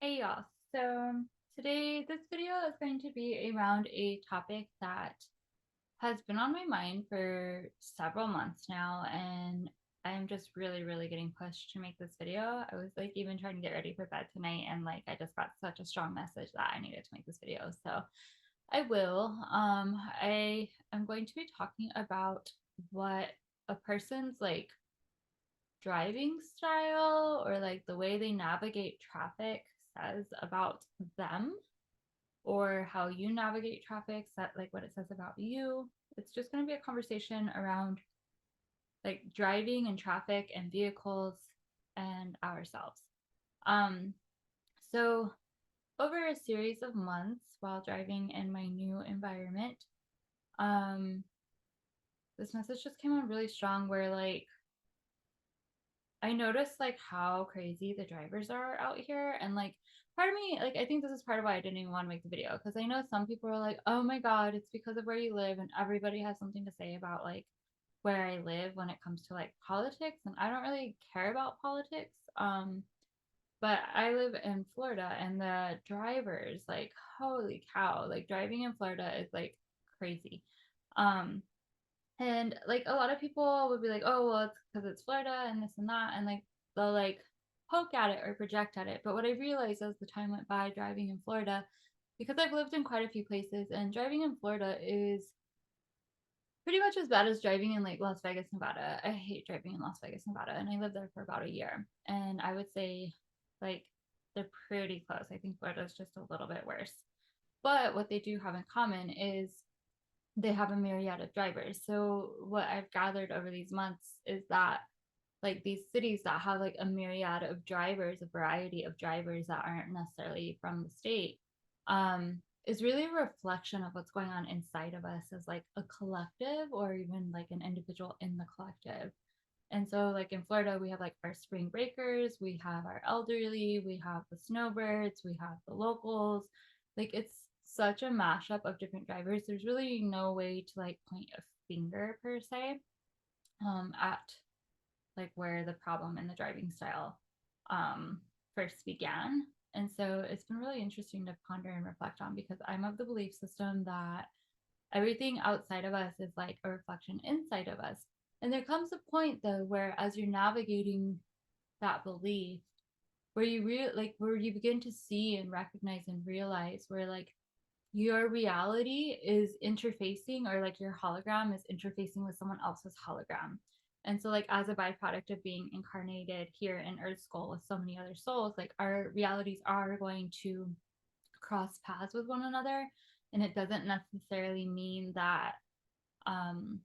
Hey y'all. So today this video is going to be around a topic that has been on my mind for several months now, and I'm just really getting pushed to make this video. I was like even trying to get ready for bed tonight, and like I just got such a strong message that I needed to make this video. So I will. I am going to be talking about what a person's like driving style or like the way they navigate traffic says about them, or how you navigate traffic, that like what it says about you. It's just going to be a conversation around like driving and traffic and vehicles and ourselves. um so over a series of months while driving in my new environment, um this message just came on really strong where like I noticed like how crazy the drivers are out here. And like part of me, like I think this is part of why I didn't even want to make the video, because I know some people are like, oh my god, it's because of where you live, and everybody has something to say about like where I live when it comes to like politics. And I don't really care about politics. But I live in Florida, and the drivers, like, holy cow, like driving in Florida is like crazy. Um, and like a lot of people would be like, oh, well, it's because it's Florida and this and that. And like they'll like poke at it or project at it. But what I realized as the time went by driving in Florida, because I've lived in quite a few places, and driving in Florida is pretty much as bad as driving in like Las Vegas, Nevada. I hate driving in Las Vegas, Nevada. And I lived there for about a year. And I would say like they're pretty close. I think Florida is just a little bit worse. But what they do have in common is they have a myriad of drivers. So what I've gathered over these months is that like these cities that have like a myriad of drivers, a variety of drivers that aren't necessarily from the state, is really a reflection of what's going on inside of us as like a collective, or even like an individual in the collective. And so like in Florida, we have like our spring breakers, we have our elderly, we have the snowbirds, we have the locals. Like it's such a mashup of different drivers. There's really no way to like point a finger per se, at like where the problem in the driving style first began. And so it's been really interesting to ponder and reflect on, because I'm of the belief system that everything outside of us is like a reflection inside of us. And there comes a point though where as you're navigating that belief, where where you begin to see and recognize and realize where like your reality is interfacing, or like your hologram is interfacing with someone else's hologram. And so like as a byproduct of being incarnated here in Earth School with so many other souls, like our realities are going to cross paths with one another. And it doesn't necessarily mean that um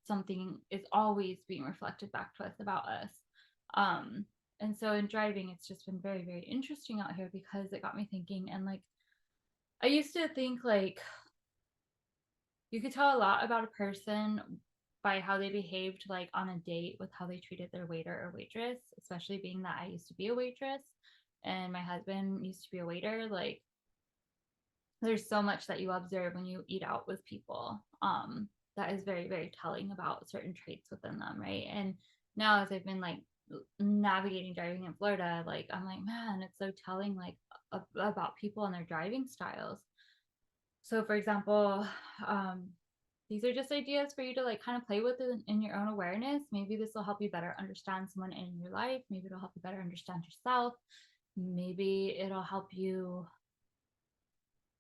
something is always being reflected back to us about us. um and so in driving, it's just been very interesting out here, because it got me thinking. And like I used to think like you could tell a lot about a person by how they behaved like on a date, with how they treated their waiter or waitress, especially being that I used to be a waitress and my husband used to be a waiter. Like there's so much that you observe when you eat out with people, that is very telling about certain traits within them, right? And now as I've been like navigating driving in Florida, like I'm like, man, it's so telling like about people and their driving styles. So, for example, um, these are just ideas for you to like kind of play with in your own awareness. Maybe this will help you better understand someone in your life. Maybe it'll help you better understand yourself. Maybe it'll help you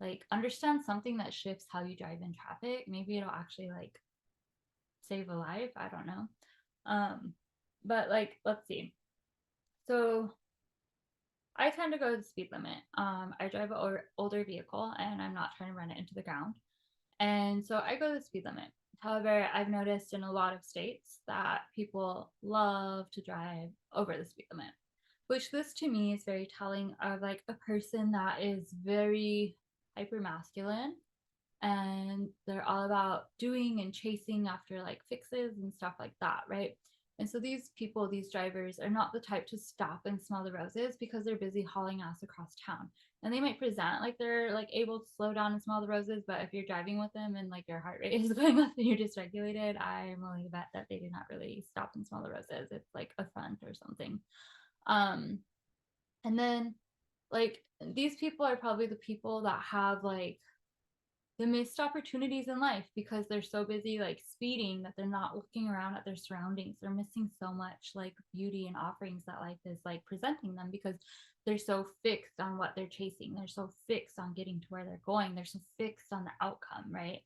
like understand something that shifts how you drive in traffic. Maybe it'll actually like save a life. I don't know. Um, but like, let's see. So I tend to go the speed limit. I drive an older vehicle, and I'm not trying to run it into the ground. And so I go the speed limit. However, I've noticed in a lot of states that people love to drive over the speed limit, which this to me is very telling of like a person that is very hyper masculine, and they're all about doing and chasing after like fixes and stuff like that, right? And so these people, these drivers, are not the type to stop and smell the roses, because they're busy hauling ass across town. And they might present like they're like able to slow down and smell the roses, but if you're driving with them and like your heart rate is going up and you're dysregulated, I'm willing to bet that they do not really stop and smell the roses. It's like a front or something. Um, and then like these people are probably the people that have like the missed opportunities in life because they're so busy like speeding that they're not looking around at their surroundings. They're missing so much like beauty and offerings that life is like presenting them because they're so fixed on what they're chasing. They're so fixed on getting to where they're going. They're so fixed on the outcome, right?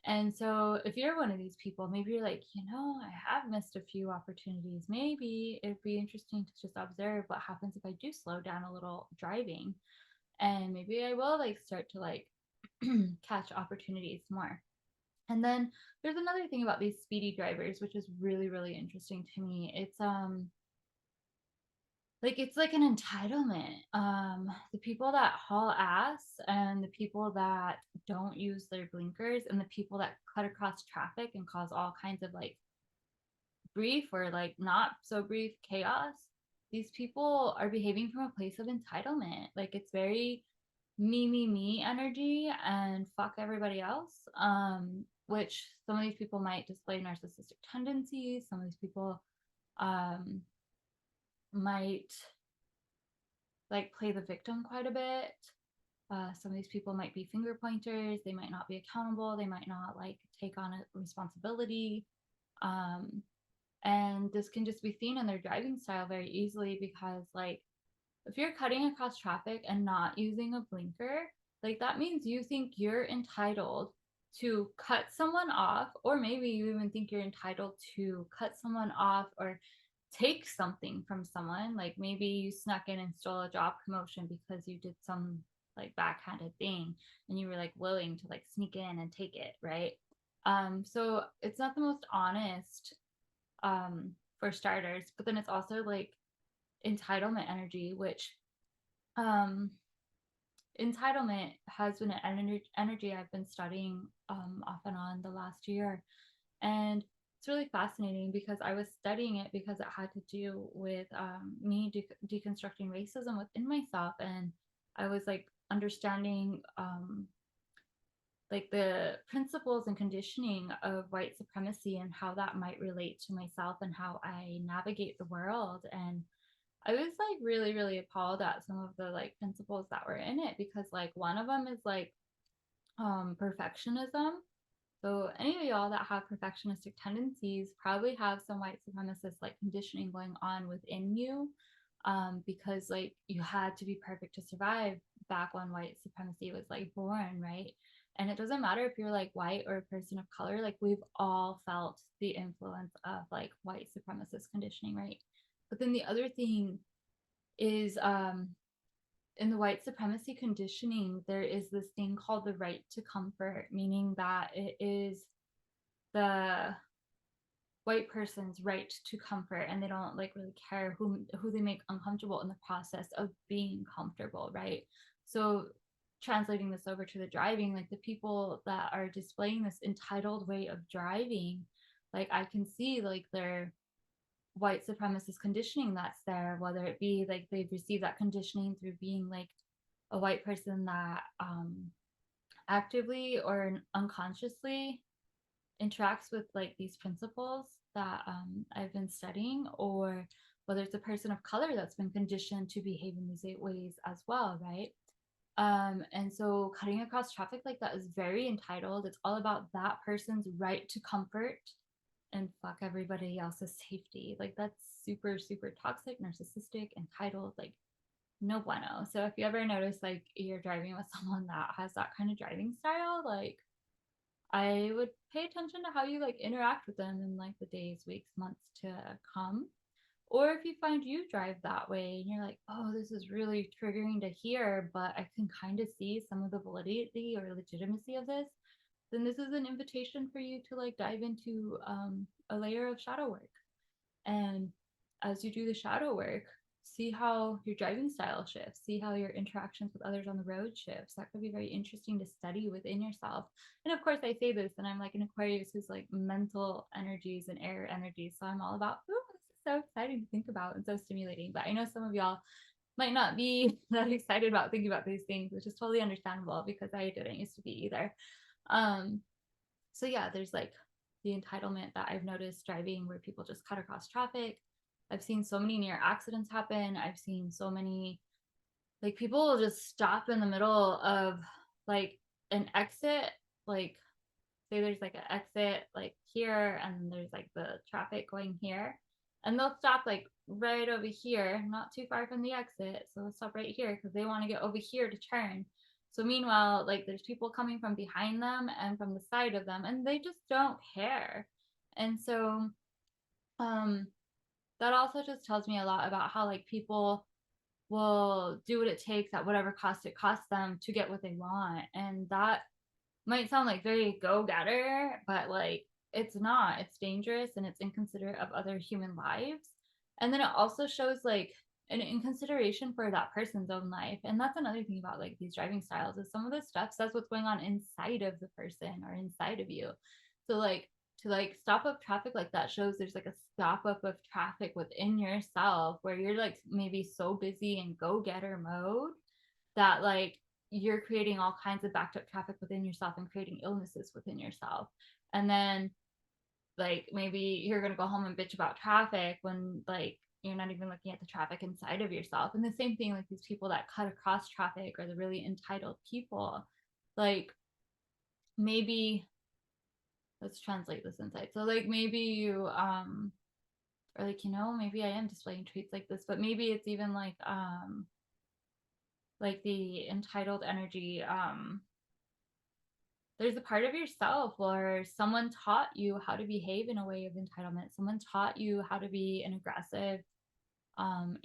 And so if you're one of these people, maybe you're like, I have missed a few opportunities. Maybe it'd be interesting to just observe what happens if I do slow down a little driving, and maybe I will like start to like catch opportunities more. And then there's another thing about these speedy drivers, which is really, really interesting to me. It's like an entitlement. The people that haul ass and the people that don't use their blinkers and the people that cut across traffic and cause all kinds of like brief or like not so brief chaos, these people are behaving from a place of entitlement. Like it's very me energy and fuck everybody else. Which some of these people might display narcissistic tendencies. Some of these people um might like play the victim quite a bit. Some of these people might be finger pointers. They might not be accountable. They might not like take on a responsibility. Um, and this can just be seen in their driving style very easily because, like, if you're cutting across traffic and not using a blinker, like that means you think you're entitled to cut someone off, or maybe you even think you're entitled to cut someone off or take something from someone. Like maybe you snuck in and stole a job promotion because you did some like backhanded thing and you were like willing to like sneak in and take it, right? So it's not the most honest, for starters, but then it's also like entitlement energy, which um entitlement has been an energy I've been studying off and on the last year. And it's really fascinating because I was studying it because it had to do with me deconstructing racism within myself. And I was like understanding like the principles and conditioning of white supremacy and how that might relate to myself and how I navigate the world. And I was like really, really appalled at some of the like principles that were in it because like one of them is like perfectionism. So any of y'all that have perfectionistic tendencies probably have some white supremacist like conditioning going on within you, because like you had to be perfect to survive back when white supremacy was like born, right? And it doesn't matter if you're like white or a person of color, like we've all felt the influence of like white supremacist conditioning, right? But then the other thing is in the white supremacy conditioning, there is this thing called the right to comfort, meaning that it is the white person's right to comfort, and they don't like really care who they make uncomfortable in the process of being comfortable, right? So translating this over to the driving, like the people that are displaying this entitled way of driving, like I can see like their white supremacist conditioning that's there, whether it be like they've received that conditioning through being like a white person that actively or unconsciously interacts with like these principles that I've been studying, or whether it's a person of color that's been conditioned to behave in these ways as well, right? And so cutting across traffic like that is very entitled. It's all about that person's right to comfort and fuck everybody else's safety. Like that's super, super toxic, narcissistic, entitled, like no bueno. So if you ever notice like you're driving with someone that has that kind of driving style, like I would pay attention to how you like interact with them in like the days, weeks, months to come. Or if you find you drive that way and you're like, oh, this is really triggering to hear, but I can kind of see some of the validity or legitimacy of this, then this is an invitation for you to like dive into a layer of shadow work. And as you do the shadow work, see how your driving style shifts, see how your interactions with others on the road shifts. That could be very interesting to study within yourself. And of course, I say this, and I'm like an Aquarius who's like mental energies and air energies. So I'm all about, ooh, this is so exciting to think about and so stimulating. But I know some of y'all might not be that excited about thinking about these things, which is totally understandable because I didn't used to be either. Um, so yeah, there's like the entitlement that I've noticed driving where people just cut across traffic. I've seen so many near accidents happen. I've seen so many like people will just stop in the middle of like an exit, like say there's like an exit like here and there's like the traffic going here, and they'll stop like right over here, not too far from the exit, so they'll stop right here because they want to get over here to turn. So meanwhile, like there's people coming from behind them and from the side of them, and they just don't care. And so um that also just tells me a lot about how like people will do what it takes at whatever cost it costs them to get what they want. And that might sound like very go-getter, but like it's not. It's dangerous and it's inconsiderate of other human lives. And then it also shows like an inconsideration for that person's own life. And that's another thing about like these driving styles is some of the stuff says what's going on inside of the person or inside of you. So like to like stop up traffic like that shows there's like a stop up of traffic within yourself where you're like maybe so busy in go-getter mode that like you're creating all kinds of backed up traffic within yourself and creating illnesses within yourself. And then like maybe you're going to go home and bitch about traffic when like you're not even looking at the traffic inside of yourself. And the same thing like these people that cut across traffic or the really entitled people, like maybe let's translate this insight. So like maybe you or like, you know, maybe I am displaying traits like this, but maybe it's even like the entitled energy. There's a part of yourself where someone taught you how to behave in a way of entitlement. Someone taught you how to be an aggressive,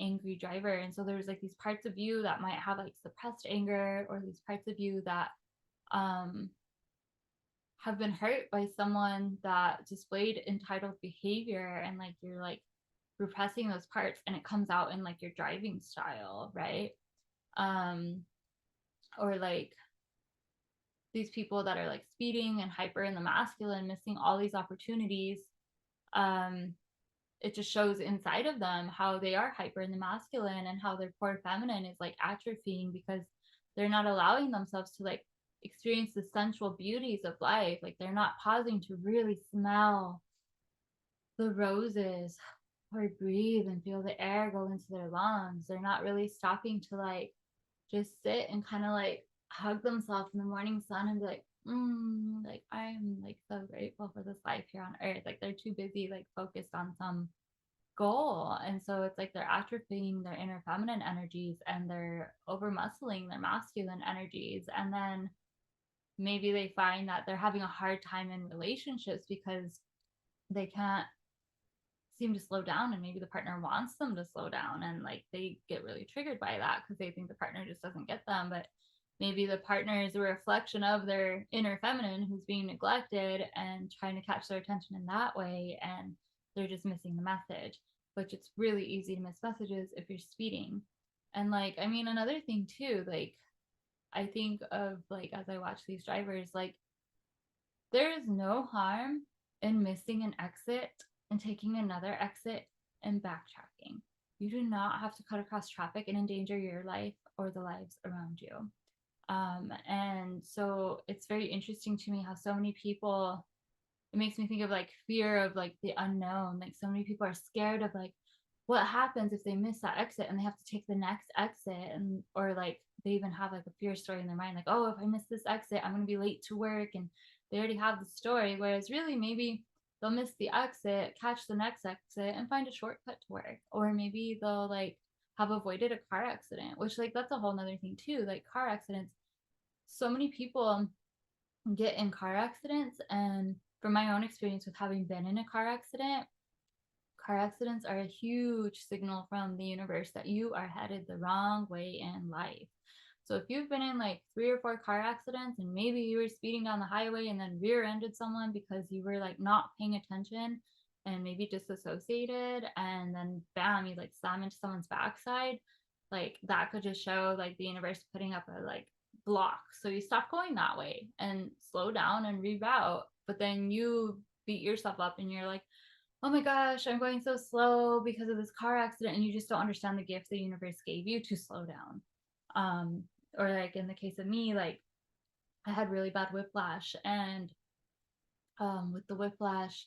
angry driver. And so there's like these parts of you that might have like suppressed anger, or these parts of you that um, have been hurt by someone that displayed entitled behavior, and like you're like repressing those parts and it comes out in like your driving style, right? Um, or like these people that are like speeding and hyper in the masculine, missing all these opportunities. um it just shows inside of them how they are hyper in the masculine and how their core feminine is like atrophying because they're not allowing themselves to like experience the sensual beauties of life. Like they're not pausing to really smell the roses or breathe and feel the air go into their lungs. They're not really stopping to like just sit and kind of like hug themselves in the morning sun and be like I'm like so grateful for this life here on earth. Like they're too busy like focused on some goal. And so it's like they're atrophying their inner feminine energies and they're over muscling their masculine energies. And then maybe they find that they're having a hard time in relationships because they can't seem to slow down, and maybe the partner wants them to slow down, and like they get really triggered by that because they think the partner just doesn't get them. But maybe the partner is a reflection of their inner feminine who's being neglected and trying to catch their attention in that way, and they're just missing the message, which it's really easy to miss messages if you're speeding. And like I mean another thing too, like I think of like as I watch these drivers, like there is no harm in missing an exit and taking another exit and backtracking. You do not have to cut across traffic and endanger your life or the lives around you. And so it's very interesting to me how so many people, it makes me think of like fear of like the unknown. Like so many people are scared of like what happens if they miss that exit and they have to take the next exit, and or like they even have like a fear story in their mind like, oh, if I miss this exit I'm going to be late to work, and they already have the story. Whereas really maybe they'll miss the exit, catch the next exit and find a shortcut to work. Or maybe they'll like have avoided a car accident, which like that's a whole nother thing too. Like car accidents, so many people get in car accidents, and from my own experience with having been in a car accidents are a huge signal from the universe that you are headed the wrong way in life. So if you've been in like 3 or 4 car accidents and maybe you were speeding down the highway and then rear-ended someone because you were like not paying attention and maybe disassociated, and then bam, you like slam into someone's backside, like that could just show like the universe putting up a like block. So you stop going that way and slow down and reroute. But then you beat yourself up and you're like, oh my gosh, I'm going so slow because of this car accident. And you just don't understand the gift the universe gave you to slow down. Um, or like in the case of me, like I had really bad whiplash. And with the whiplash,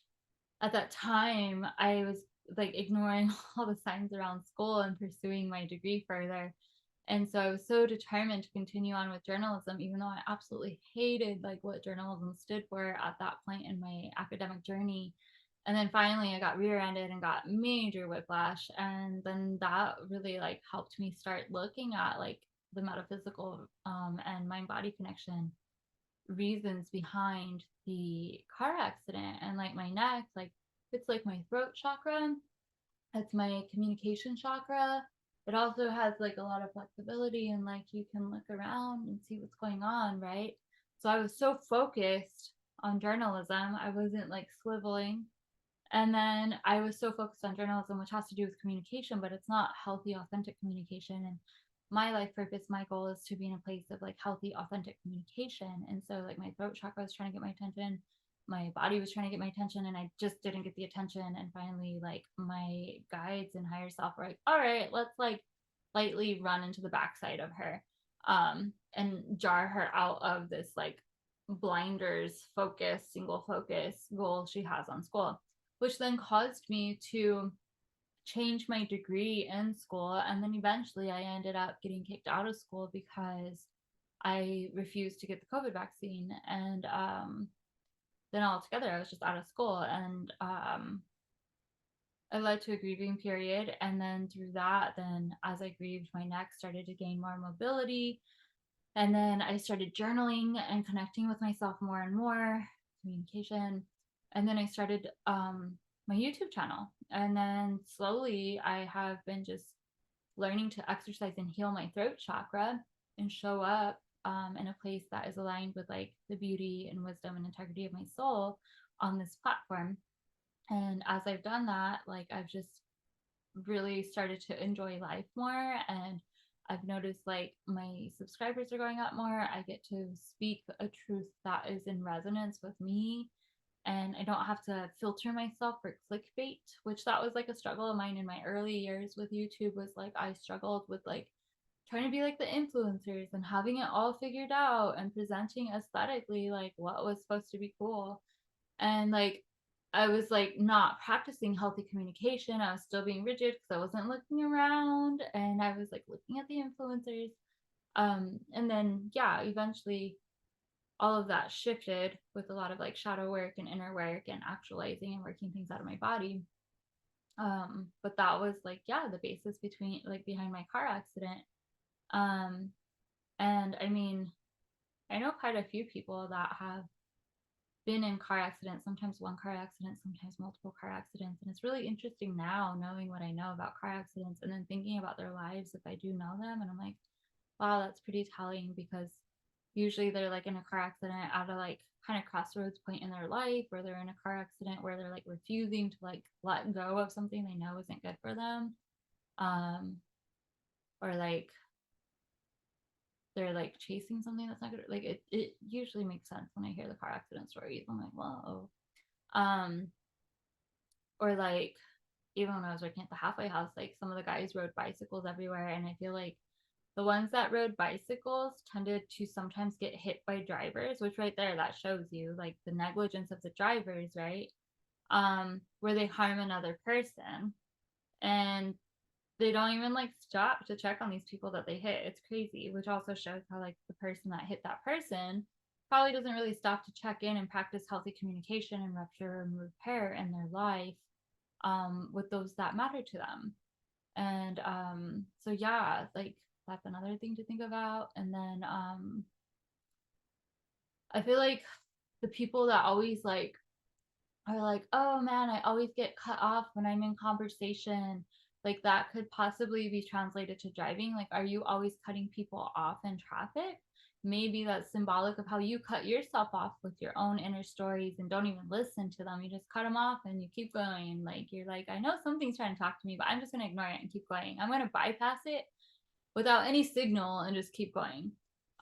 at that time, I was like ignoring all the signs around school and pursuing my degree further. And so I was so determined to continue on with journalism, even though I absolutely hated like what journalism stood for at that point in my academic journey. And then finally I got rear-ended and got major whiplash. And then that really like helped me start looking at like the metaphysical and mind body connection reasons behind the car accident. And like my neck, like it's like my throat chakra, it's my communication chakra. It also has like a lot of flexibility and like you can look around and see what's going on, right? So I was so focused on journalism, I wasn't like swiveling. And then I was so focused on journalism, which has to do with communication, but it's not healthy, authentic communication. And my life purpose, my goal is to be in a place of like healthy, authentic communication. And so, like, my throat chakra was trying to get my attention, my body was trying to get my attention, and I just didn't get the attention. And finally, like, my guides and higher self were like, all right, let's like lightly run into the backside of her and jar her out of this like blinders focus, single focus goal she has on school, which then caused me to change my degree in school. And then eventually I ended up getting kicked out of school because I refused to get the COVID vaccine. And then altogether, I was just out of school. And it led to a grieving period. And then through that, then as I grieved, my neck started to gain more mobility. And then I started journaling and connecting with myself more and more, communication. And then I started my YouTube channel. And then slowly I have been just learning to exercise and heal my throat chakra and show up in a place that is aligned with like the beauty and wisdom and integrity of my soul on this platform. And as I've done that, like I've just really started to enjoy life more. And I've noticed like my subscribers are going up more. I get to speak a truth that is in resonance with me. And I don't have to filter myself for clickbait, which that was like a struggle of mine in my early years with YouTube. Was like I struggled with like trying to be like the influencers and having it all figured out and presenting aesthetically like what was supposed to be cool. And like I was like not practicing healthy communication. I was still being rigid because I wasn't looking around and I was like looking at the influencers. And then yeah, eventually all of that shifted with a lot of like shadow work and inner work and actualizing and working things out of my body. But that was like, yeah, the basis between like behind my car accident. Um, and I mean, I know quite a few people that have been in car accidents, sometimes one car accident, sometimes multiple car accidents. And it's really interesting now knowing what I know about car accidents and then thinking about their lives if I do know them. And I'm like, wow, that's pretty telling because usually they're like in a car accident at a like kind of crossroads point in their life, or they're in a car accident where they're like refusing to like let go of something they know isn't good for them. Um, or like they're like chasing something that's not good. Like it usually makes sense when I hear the car accident stories. I'm like, whoa. Um, or like even when I was working at the halfway house, like some of the guys rode bicycles everywhere, and I feel like the ones that rode bicycles tended to sometimes get hit by drivers, which right there that shows you like the negligence of the drivers, right? Where they harm another person and they don't even like stop to check on these people that they hit. It's crazy, which also shows how like the person that hit that person probably doesn't really stop to check in and practice healthy communication and rupture and repair in their life with those that matter to them. And so yeah, like that's another thing to think about. And then I feel like the people that always like are like, oh man, I always get cut off when I'm in conversation, like that could possibly be translated to driving. Like, are you always cutting people off in traffic? Maybe that's symbolic of how you cut yourself off with your own inner stories and don't even listen to them. You just cut them off and you keep going. Like, you're like, I know something's trying to talk to me, but I'm just going to ignore it and keep going. I'm going to bypass it without any signal and just keep going.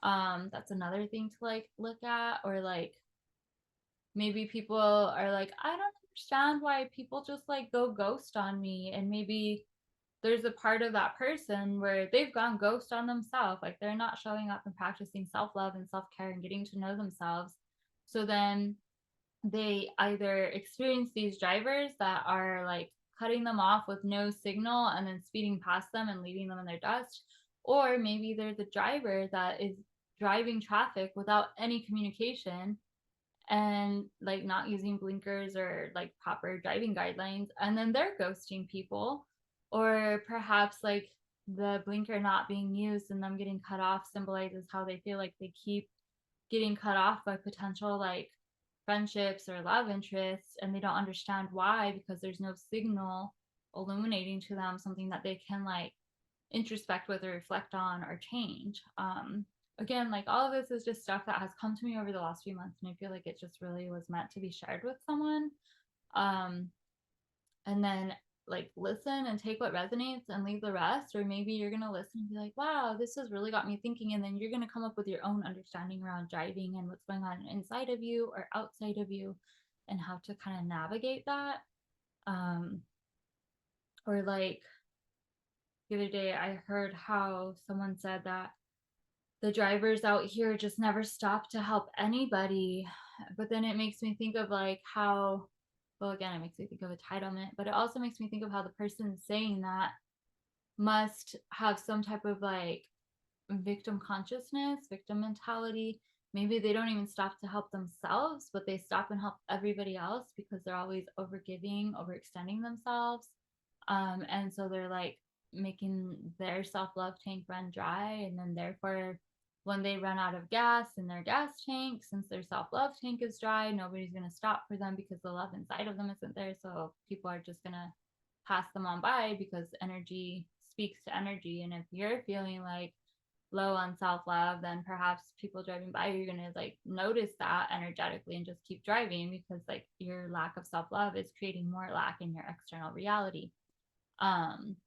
That's another thing to like look at. Or like maybe people are like, I don't understand why people just like go ghost on me. And maybe there's a part of that person where they've gone ghost on themselves. Like they're not showing up and practicing self love and self care and getting to know themselves. So then they either experience these drivers that are like cutting them off with no signal and then speeding past them and leaving them in their dust, Or maybe there's a driver that is driving traffic without any communication and like not using blinkers or like proper driving guidelines, and then they're ghosting people. Or perhaps like the blinker not being used and them getting cut off symbolizes how they feel like they keep getting cut off by potential like friendships or love interests, and they don't understand why, because there's no signal illuminating to them something that they can like introspect with or reflect on or change. Again, like all of this is just stuff that has come to me over the last few months, and I feel like it just really was meant to be shared with someone. um and then like listen and take what resonates and leave the rest. Or maybe you're going to listen and be like, wow, this has really got me thinking, and then you're going to come up with your own understanding around driving and what's going on inside of you or outside of you, and how to kind of navigate that. um or like the other day I heard how someone said that the drivers out here just never stop to help anybody. But then it makes me think of like how, well, again, it makes me think of entitlement, but it also makes me think of how the person saying that must have some type of like victim consciousness, victim mentality. Maybe they don't even stop to help themselves, but they stop and help everybody else because they're always overgiving, overextending themselves. And so they're like making their self love tank run dry. And then, therefore, when they run out of gas in their gas tank, since their self love tank is dry, nobody's going to stop for them because the love inside of them isn't there. So people are just going to pass them on by because energy speaks to energy. And if you're feeling like low on self love, then perhaps people driving by, you're going to like notice that energetically and just keep driving, because like your lack of self love is creating more lack in your external reality. Um,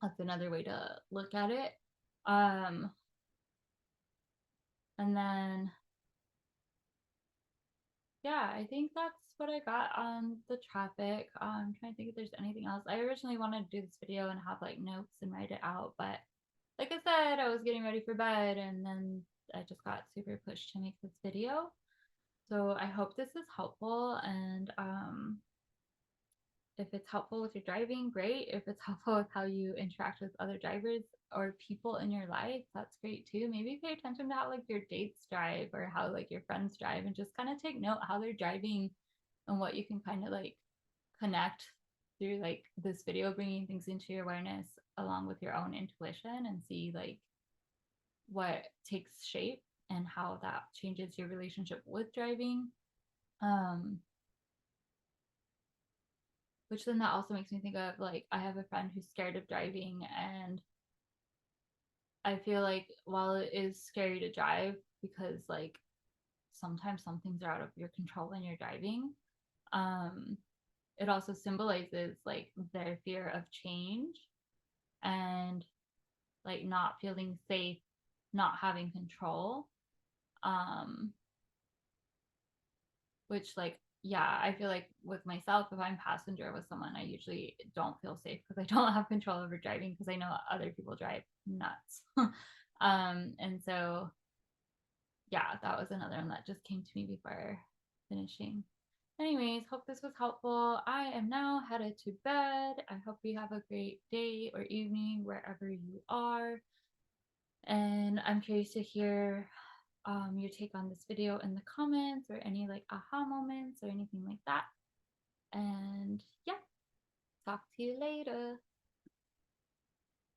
that's another way to look at it. Um, and then, yeah, I think that's what I got on the traffic. I'm trying to think if there's anything else. I originally wanted to do this video and have like notes and write it out, but like I said, I was getting ready for bed and then I just got super pushed to make this video. So I hope this is helpful, and if it's helpful with your driving, great. If it's helpful with how you interact with other drivers or people in your life, that's great too. Maybe pay attention to how like your dates drive or how like your friends drive, and just kind of take note how they're driving and what you can kind of like connect through like this video, bringing things into your awareness along with your own intuition, and see like what takes shape and how that changes your relationship with driving. Um, which then that also makes me think of like, I have a friend who's scared of driving, and I feel like while it is scary to drive because like sometimes some things are out of your control when you're driving, um, it also symbolizes like their fear of change and like not feeling safe, not having control. Um, which like, yeah, I feel like with myself, if I'm passenger with someone, I usually don't feel safe because I don't have control over driving, because I know other people drive nuts. And so yeah, that was another one that just came to me before finishing. Anyways, hope this was helpful. I am now headed to bed. I hope you have a great day or evening wherever you are. And I'm curious to hear your take on this video in the comments, or any like aha moments or anything like that. And yeah, talk to you later.